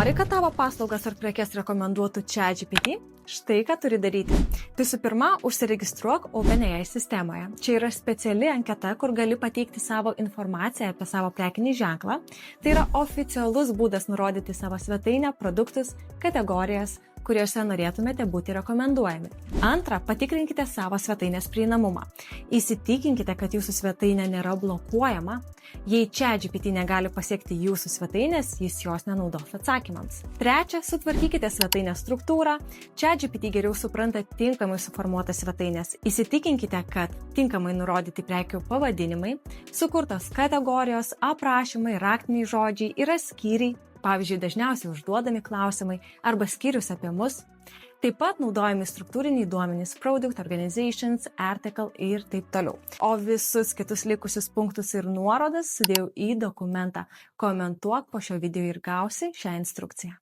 Nori, kad tavo paslaugas ar prekes rekomenduotų ChatGPT? Štai ką turi daryti. Visų pirma, užsiregistruok OpenAI sistemoje. Čia yra speciali anketa, kur gali pateikti savo informaciją apie savo prekinį ženklą. Tai yra oficialus būdas nurodyti savo svetainę, produktus, kategorijas, kuriuose norėtumėte būti rekomenduojami. Antra, patikrinkite savo svetainės prieinamumą. Įsitikinkite, kad jūsų svetainė nėra blokuojama. Jei ChatGPT negali pasiekti jūsų svetainės, jis jos nenaudos atsakymams. Trečia, sutvarkykite svetainės struktūrą. ChatGPT geriau supranta tinkamai suformuotas svetainės. Įsitikinkite, kad tinkamai nurodyti prekių pavadinimai, sukurtos kategorijos, aprašymai, raktiniai žodžiai yra skyriai, pavyzdžiui, dažniausiai užduodami klausimai arba skyrius apie mus. Taip pat naudojami struktūriniai duomenys, product, organizations, article ir taip toliau. O visus kitus likusius punktus ir nuorodas sudėjau į dokumentą. Komentuok po šio video ir gausi šią instrukciją.